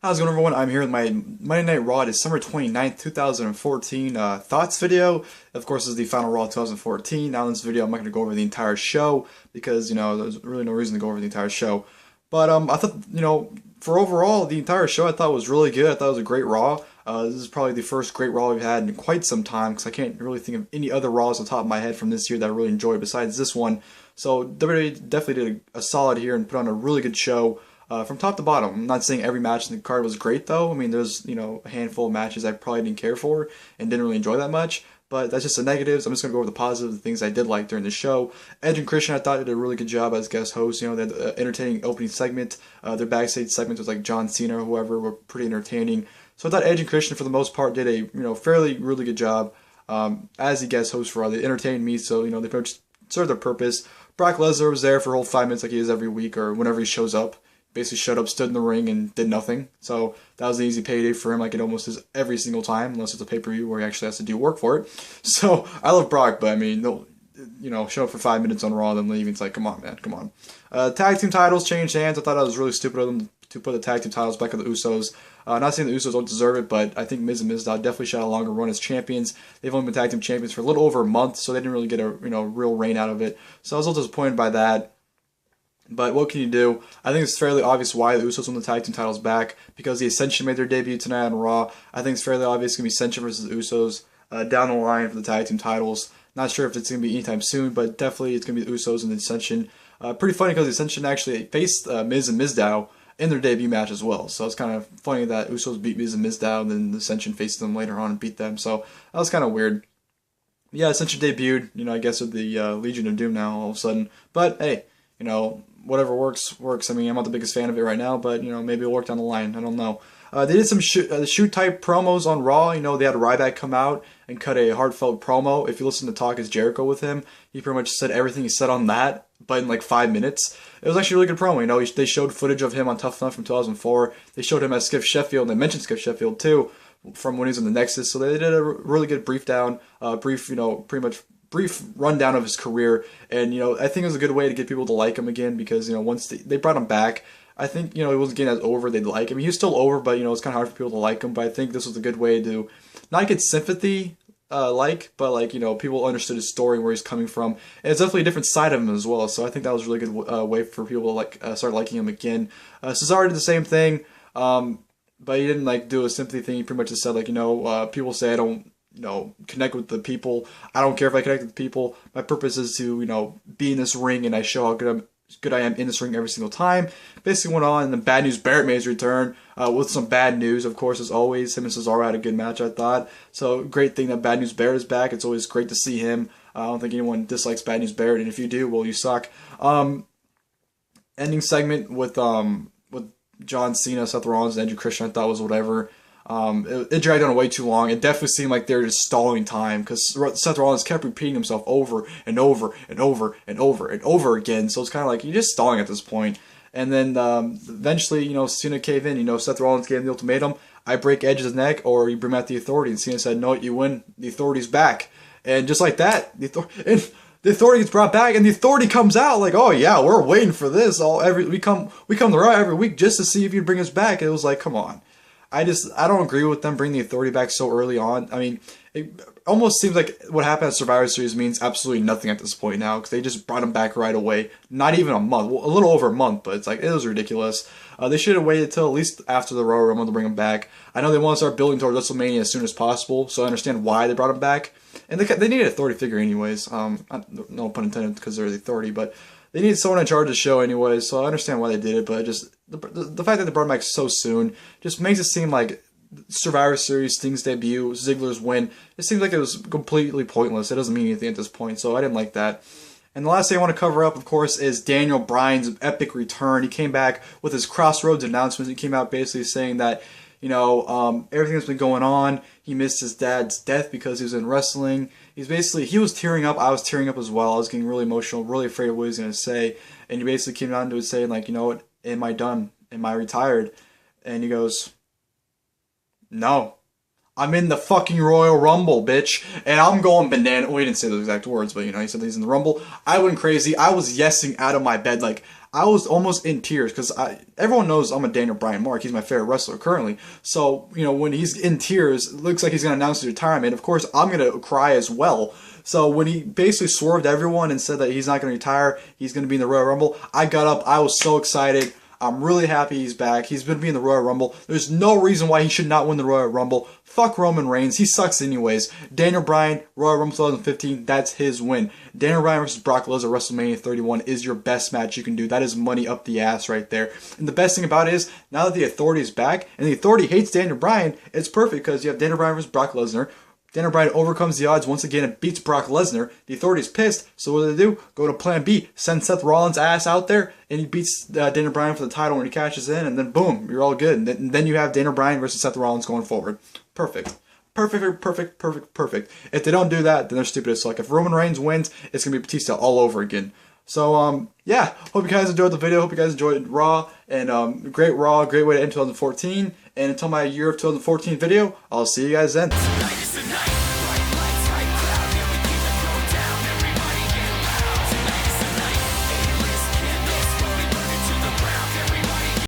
How's it going, everyone? I'm here with my Monday Night Raw, December 29th, 2014 thoughts video. Of course, this is the final Raw 2014. Now in this video, I'm not going to go over the entire show because, there's really no reason to go over the entire show. But I thought, for overall, the entire show I thought was really good. I thought it was a great Raw. This is probably the first great Raw we've had in quite some time because I can't really think of any other Raws on top of my head from this year that I really enjoyed besides this one. So WWE definitely did a solid here and put on a really good show. From top to bottom. I'm not saying every match in the card was great though. I mean, there's, a handful of matches I probably didn't care for and didn't really enjoy that much. But that's just the negatives. I'm just going to go over the positives, the things I did like during the show. Edge and Christian, I thought, did a really good job as guest hosts. They had an entertaining opening segment. Their backstage segments with like John Cena or whoever were pretty entertaining. So I thought Edge and Christian, for the most part, did a fairly really good job as the guest host for Raw. They entertained me, so they pretty much served their purpose. Brock Lesnar was there for a whole 5 minutes like he is every week or whenever he shows up. Basically showed up, stood in the ring, and did nothing. So that was an easy payday for him, like it almost is every single time, unless it's a pay-per-view where he actually has to do work for it. So I love Brock, but I mean, show up for 5 minutes on Raw, then leave. It's like, come on, man, come on. Tag team titles changed hands. I thought that was really stupid of them to put the tag team titles back on the Usos. Not saying the Usos don't deserve it, but I think Miz and Mizdow definitely should have a longer run as champions. They've only been tag team champions for a little over a month, so they didn't really get a real reign out of it. So I was a little disappointed by that. But what can you do? I think it's fairly obvious why the Usos won the tag team titles back, because the Ascension made their debut tonight on Raw. I think it's fairly obvious it's going to be Ascension versus the Usos down the line for the tag team titles. Not sure if it's going to be anytime soon, but definitely it's going to be the Usos and the Ascension. Pretty funny because the Ascension actually faced Miz and Mizdow in their debut match as well. So it's kind of funny that Usos beat Miz and Mizdow, and then the Ascension faced them later on and beat them. So that was kind of weird. Yeah, Ascension debuted, I guess with the Legion of Doom now all of a sudden. But hey, whatever works. I mean, I'm not the biggest fan of it right now, but, maybe it'll work down the line. I don't know. They did some shoot-type promos on Raw. They had Ryback come out and cut a heartfelt promo. If you listen to Talk is Jericho with him, he pretty much said everything he said on that, but in like 5 minutes. It was actually a really good promo. They showed footage of him on Tough Enough from 2004. They showed him as Skip Sheffield, and they mentioned Skip Sheffield too, from when he was in the Nexus. So they did a really good brief rundown of his career, and I think it was a good way to get people to like him again, because once they brought him back, I think he wasn't getting as over they'd like him. He was still over, but it's kind of hard for people to like him. But I think this was a good way to not get sympathy, but people understood his story, where he's coming from, and it's definitely a different side of him as well. So I think that was a really good way for people to start liking him again. Cesaro did the same thing, but he didn't do a sympathy thing. He pretty much just said people say I don't connect with the people. I don't care if I connect with the people. My purpose is to, be in this ring, and I show how good I am in this ring every single time. Basically went on, and then Bad News Barrett made his return with some bad news, of course, as always. Him and Cesaro had a good match, I thought. So great thing that Bad News Barrett is back. It's always great to see him. I don't think anyone dislikes Bad News Barrett, and if you do, well, you suck. Ending segment with John Cena, Seth Rollins, and Edge Christian, I thought was whatever. It dragged on way too long. It definitely seemed like they were just stalling time, because Seth Rollins kept repeating himself over and over and over and over and over again. So it's kind of like you're just stalling at this point. And then eventually, Cena caved in. Seth Rollins gave him the ultimatum: I break Edge's neck, or you bring out the Authority. And Cena said, "No, you win. The Authority's back." And just like that, the Authority gets brought back, and the Authority comes out like, "Oh yeah, we're waiting for this. We come to Raw every week just to see if you bring us back." It was like, come on. I don't agree with them bringing the Authority back so early on. I mean, it almost seems like what happened at Survivor Series means absolutely nothing at this point now, because they just brought him back right away. Not even a month. Well, a little over a month, but it's like, it was ridiculous. They should have waited till at least after the Royal Rumble to bring him back. I know they want to start building towards WrestleMania as soon as possible, so I understand why they brought him back. And they needed an Authority figure anyways. No pun intended, because they're the Authority, but they needed someone in charge of the show anyway, so I understand why they did it, but just the fact that they brought him back so soon just makes it seem like Survivor Series, Sting's debut, Ziggler's win, it seems like it was completely pointless. It doesn't mean anything at this point, so I didn't like that. And the last thing I want to cover up, of course, is Daniel Bryan's epic return. He came back with his Crossroads announcement. He came out basically saying that, everything that's been going on, he missed his dad's death because he was in wrestling. He was tearing up. I was tearing up as well. I was getting really emotional, really afraid of what he was going to say. And he basically came down to it saying, what, am I done? Am I retired? And he goes, no. I'm in the fucking Royal Rumble, bitch. And I'm going banana. Well, he didn't say those exact words, but, he said he's in the Rumble. I went crazy. I was yesing out of my bed. I was almost in tears because everyone knows I'm a Daniel Bryan mark. He's my favorite wrestler currently. So, you know, when he's in tears, it looks like he's going to announce his retirement. Of course, I'm going to cry as well. So when he basically swerved everyone and said that he's not going to retire, he's going to be in the Royal Rumble, I got up. I was so excited. I'm really happy he's back. He's going to be in the Royal Rumble. There's no reason why he should not win the Royal Rumble. Fuck Roman Reigns. He sucks anyways. Daniel Bryan, Royal Rumble 2015, that's his win. Daniel Bryan versus Brock Lesnar WrestleMania 31 is your best match you can do. That is money up the ass right there. And the best thing about it is, now that the Authority is back, and the Authority hates Daniel Bryan, it's perfect because you have Daniel Bryan versus Brock Lesnar. Daniel Bryan overcomes the odds once again and beats Brock Lesnar. The Authority's pissed, so what do? Go to plan B. Send Seth Rollins' ass out there, and he beats Daniel Bryan for the title when he cashes in, and then boom, you're all good. And then you have Daniel Bryan versus Seth Rollins going forward. Perfect. Perfect. If they don't do that, then they're stupid as fuck. If Roman Reigns wins, it's going to be Batista all over again. So, yeah, hope you guys enjoyed the video. Hope you guys enjoyed Raw, and great Raw, great way to end 2014. And until my year of 2014 video, I'll see you guys then.